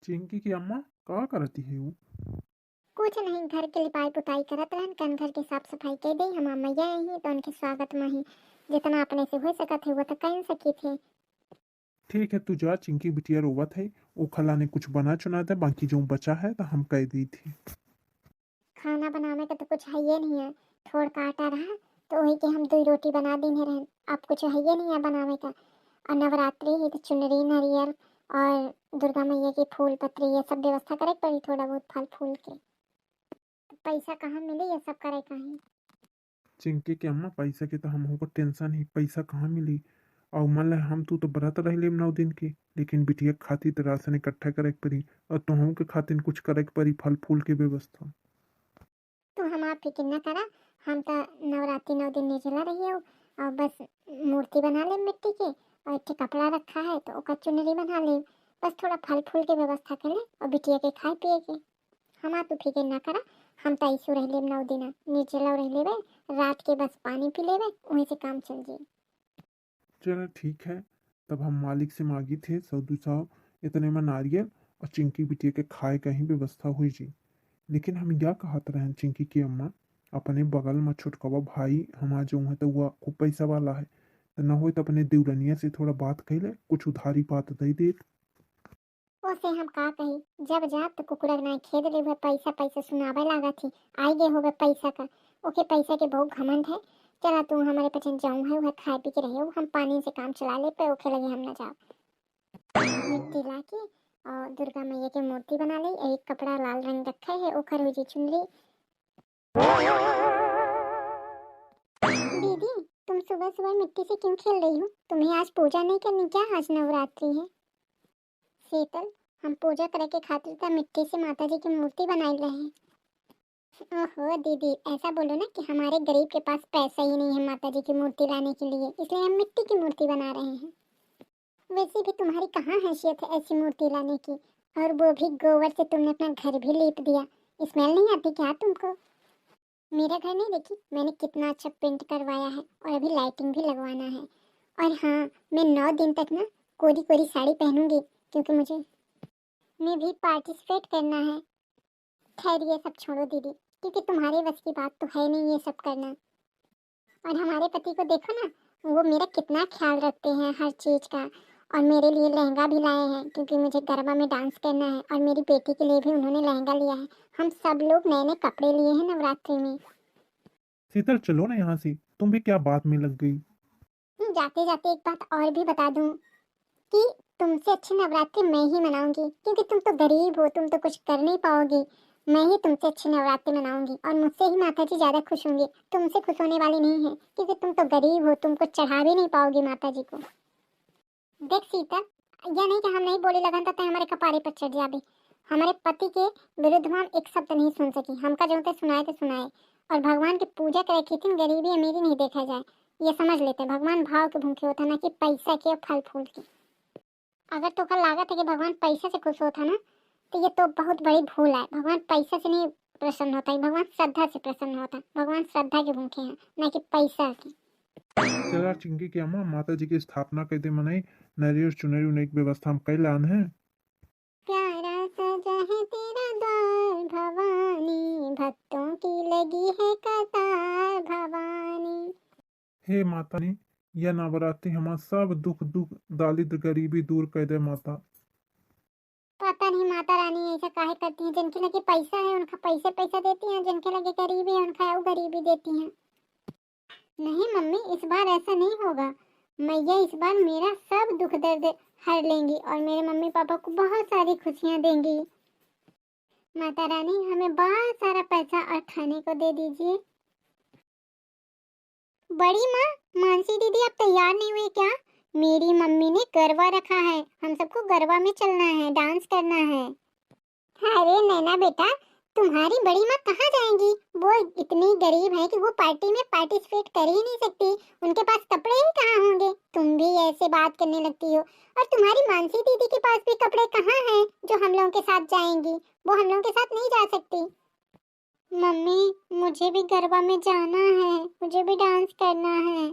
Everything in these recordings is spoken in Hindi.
चिंकी की अम्मा का करती है वो? कुछ नहीं, घर के लिपाई पुताई करत रहन, कन घर के साफ सफाई कर दी। हम मैया ही तो उनके स्वागत में ही जितना अपने से हो सकत है वो तो कर सकी थे। ठीक है, तू जा। चिंकी बिटिया रोवत है। वो खला ने कुछ बना चुना दे, बाकी जो बचा है तो हम कह दी थी। खाना बनाने का तो कुछ है ये नहीं है। थोड़ का आटा रहा तो वही के हम दो रोटी बना देने रहन। अब कुछ है ये नहीं है बनाने का। और नवरात्रि है तो चुनरी नारियल और दुर्गा मैया के फूल पत्री ये सब व्यवस्था करे पड़ी, थोड़ा बहुत फल फूल के। तो पैसा कहाँ मिले ये सब करे कहीं। चिंकी की अम्मा पैसा की तो हमको टेंशन ही, पैसा कहाँ मिली? और मन ला हम तू तो बरात रह ले 9 दिन की, लेकिन बिटिया के खातिर तो राशन इकट्ठा करे के पड़ी। और तुहू के खातिर कुछ करे के पड़ी, फल फूल की व्यवस्था। तो हम आप फिक्र न करा। हम तो नवरात्रि 9 दिन निर्जला रही हो और बस मूर्ति बना ले मिट्टी के और एक ठे कपड़ा रखा है तो ओकर चुनरी बना ले। बस थोड़ा फल फूल के व्यवस्था कर ले और बिटिया के खाए पिए के। हम आप फिक्र न करा। हम तो ऐसो रह लेब 9 दिन निर्जला रह लेबे। रात के बस पानी पी लेबे, वहीं से काम चल जाए। चलो ठीक है। तब हम मालिक से मांगी थे 100-200 इतने में नारियल, और चिंकी बिटिया के खाए का ही व्यवस्था हुई जी। लेकिन हम यह कहत रहे चिंकी की अम्मा, अपने बगल में छोटकवा भाई हमारा जो है तो वह खूब पैसा वाला है, तो न हो तो अपने देवरनिया से थोड़ा बात कैले, कुछ उधारी बात दे दे। ओसे हम का कही, जब जात तो कुकुरक नाई खेद ले हुए पैसा पैसा सुनावे लागा थी। आई गे होवे पैसा का। ओके पैसा के बहुत घमंड है। चला तू हमारे पसंद जाऊँ है वह खाए पी के रहे हो, हम पानी से काम चला ले पे ओके लगे हम न जाओ। मिट्टी ला के और दुर्गा मैया की मूर्ति बना ली। एक कपड़ा लाल रंग रखा है ओखर हो जी चुनरी। दीदी, तुम सुबह सुबह मिट्टी से क्यों खेल रही हो? तुम्हें आज पूजा नहीं करनी क्या? आज नवरात्रि है। शीतल, हम पूजा करे के खातिर तो मिट्टी से माता जी की मूर्ति बनाई रहे हैं। ओहो दीदी, ऐसा बोलो ना कि हमारे गरीब के पास पैसा ही नहीं है माता जी की मूर्ति लाने के लिए, इसलिए हम मिट्टी की मूर्ति बना रहे हैं। वैसे भी तुम्हारी कहाँ हैसियत है ऐसी मूर्ति लाने की। और वो भी गोबर से तुमने अपना घर भी लीप दिया। स्मेल नहीं आती क्या तुमको? मेरा घर नहीं देखी मैंने कितना अच्छा पेंट करवाया है और अभी लाइटिंग भी लगवाना है। और हाँ, मैं 9 दिन तक ना कोरी कोरी साड़ी पहनूंगी क्योंकि मुझे में भी पार्टिसिपेट करना है। खैर ये सब छोड़ो दीदी, क्योंकि तुम्हारे बस की बात तो है नहीं ये सब करना। और हमारे पति को देखो ना, वो मेरा कितना ख्याल रखते हैं हर चीज का। और मेरे लिए लहंगा भी लाए हैं क्योंकि मुझे गरबा में डांस करना है, और मेरी बेटी के लिए भी उन्होंने लहंगा लिया है। हम सब लोग नए नए कपड़े लिए हैं नवरात्रि में। शीतल चलो ना यहाँ से, तुम भी क्या बात में लग गई? जाते जाते एक बात और भी बता दूं कि तुमसे अच्छी नवरात्रि मैं ही मनाऊंगी, क्योंकि तुम तो गरीब हो, तुम तो कुछ कर नहीं पाओगी। मैं ही तुमसे अच्छी नवरात्रि मनाऊंगी और मुझसे ही माता जी ज्यादा खुश होंगी। तुमसे खुश होने वाली नहीं है क्योंकि तुम तो गरीब हो, तुम कुछ चढ़ा भी नहीं पाओगी माता जी को। देख सीता, यह नहीं कि हम नहीं बोले लगन तो हमारे कपारे पर चढ़ जाबे। हमारे पति के विरुद्ध में हम एक शब्द नहीं सुन सकी। हमका जो ते सुनाए तो सुनाए। और भगवान की पूजा करे की थी, गरीबी अमीरी नहीं देखा जाए, ये समझ लेते। भगवान भाव के भूखे होता ना कि पैसा के और फल फूल के। अगर तो कल लागत है कि भगवान पैसा से खुश होता ना, तो ये तो बहुत बड़ी भूल है। भगवान पैसा से नहीं प्रसन्न होता है, भगवान श्रद्धा से प्रसन्न होता है। भगवान श्रद्धा के भूखे हैं, ना कि पैसा के। चला चिंकी की अम्मा, माता जी की स्थापना कैसे मनाई? नारियल चुनरी उनरी की व्यवस्था हम कैलान है। प्यारा सजा है तेरा द्वार भवानी, भक्तों की लगी है कतार भवानी। हे माता नी, यह नवरात्रि हमारा सब दुख दुख दारिद्र गरीबी दूर कर दे माता। पता नहीं माता रानी ऐसा काहे करती हैं। जिनके लगे पैसा है उनका पैसे पैसा देती हैं, जिनके लगे गरीबी है उनका वो गरीबी देती हैं। नहीं मम्मी, इस बार ऐसा नहीं होगा। मैया इस बार मेरा सब दुख दर्द हर लेंगी और मेरे मम्मी पापा को बहुत सारी खुशियाँ देंगी। माता रानी हमें बहुत सारा पैसा और खाने को दे दीजिए। बड़ी माँ, मानसी दीदी आप तैयार नहीं हुई क्या? मेरी मम्मी ने गरबा रखा है, हम सबको गरबा में चलना है, डांस करना है। अरे नैना बेटा, तुम्हारी बड़ी माँ कहाँ जाएंगी? वो इतनी गरीब है कि वो पार्टी में पार्टिसिपेट कर ही नहीं सकती। उनके पास कपड़े ही कहाँ होंगे? तुम भी ऐसे बात करने लगती हो। और तुम्हारी मानसी दीदी के पास भी कपड़े कहाँ हैं जो हम लोगों के साथ जाएंगी? वो हम लोगों के साथ नहीं जा सकती। मम्मी, मुझे भी गरबा में जाना है, मुझे भी डांस करना है।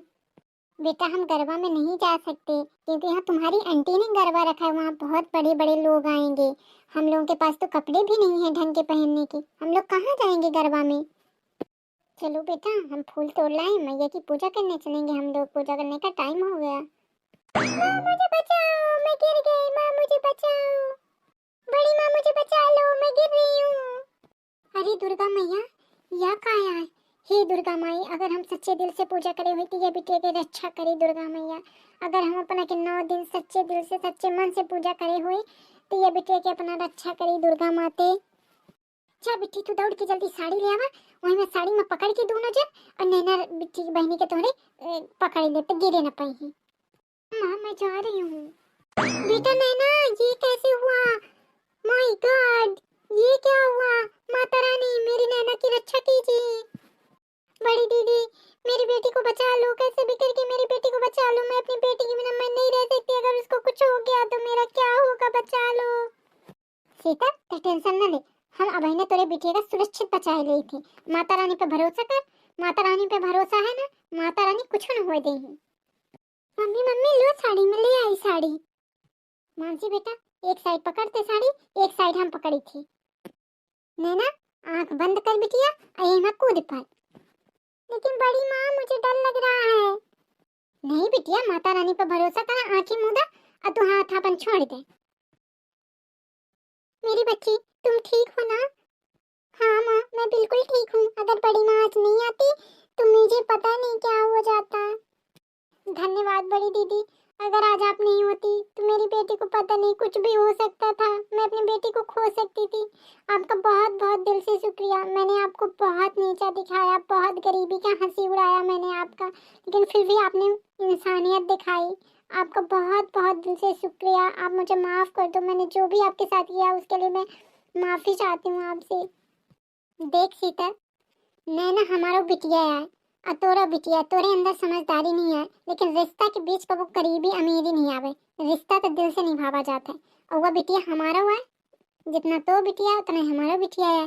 बेटा हम गरबा में नहीं जा सकते क्योंकि यहाँ तुम्हारी आंटी ने गरबा रखा है, वहाँ बहुत बड़े बड़े लोग आएंगे। हम लोगों के पास तो कपड़े भी नहीं है ढंग के पहनने के, हम लोग कहाँ जाएंगे गरबा में। चलो बेटा हम फूल तोड़ लाए, मैया की पूजा करने चलेंगे, हम लोग पूजा करने का टाइम हो गया। माँ मुझे बचाओ, मैं गिर गई, माँ मुझे बचाओ, बड़ी माँ मुझे बचा लो, मैं गिर रही हूँ। अरे दुर्गा मैया, या कहाँ है? हे दुर्गा माई, अगर हम सच्चे दिल से पूजा करे हुई तो ये बिटिया की रक्षा करे दुर्गा मैया। अगर हम अपना के 9 दिन सच्चे दिल से सच्चे मन से पूजा करे हुए तो ये बिटिया की अपना रक्षा करे दुर्गा माते। जा बिट्टी तू दौड़ के जल्दी साड़ी ले आवा, वही मैं साड़ी में पकड़ के दूं नजर और नैना बिट्टी की बहनी के तोहरे पकड़ ले तो गिरे न पाई। माँ मैं जा रही हूँ। बेटा नैना ये कैसे हुआ? माय गॉड ये क्या हुआ? माता रानी मेरी नैना की रक्षा कीजिए। बड़ी दीदी मेरी बेटी को बचा लो, कैसे भी करके मेरी बेटी को बचा लो, मैं अपनी बेटी के बिना मैं नहीं रह सकती, अगर उसको कुछ हो गया तो मेरा क्या होगा, बचा लो। सीता तो टेंशन न ले, हम अभी ने तेरे बेटी का सुरक्षित बचाए ली थी। माता रानी पे भरोसा कर, माता रानी पे भरोसा है ना, माता रानी कुछ न हो देगी। मम्मी मम्मी लो साड़ी में ले आई साड़ी। मानसी बेटा एक साइड पकड़ते साड़ी, एक साइड हम पकड़ी थी। नैना आंख बंद कर बिटिया, आई मैं कूद पर। लेकिन बड़ी माँ मुझे डर लग रहा है। नहीं बिटिया माता रानी पर भरोसा कर, आंखें मूंदा और तू हाथ अपन छोड़ दे। मेरी बच्ची तुम ठीक हो ना? हाँ माँ मैं बिल्कुल ठीक हूँ, अगर बड़ी माँ आज नहीं आती तो मुझे पता नहीं क्या हो जाता। धन्यवाद बड़ी दीदी, अगर आज आप नहीं होती तो मेरी बेटी को पता नहीं कुछ भी हो सकता था, मैं अपनी बेटी को खो सकती थी। आपका बहुत बहुत दिल से शुक्रिया, मैंने आपको बहुत नीचा दिखाया, बहुत गरीबी का हंसी उड़ाया मैंने आपका, लेकिन फिर भी आपने इंसानियत दिखाई। आपका बहुत बहुत दिल से शुक्रिया, आप मुझे माफ़ कर दो, मैंने जो भी आपके साथ किया उसके लिए मैं माफ़ी चाहती हूँ आपसे। देख सीता, नैना हमारा बिटिया है और तोरा बिटिया, तोरे अंदर समझदारी नहीं है, लेकिन रिश्ता के बीच कबो करीबी अमीरी नहीं आवे, रिश्ता तो दिल से निभावा जाता है। और वह बिटिया हमारा हुआ है, जितना तो बिटिया उतना हमारा बिटिया है।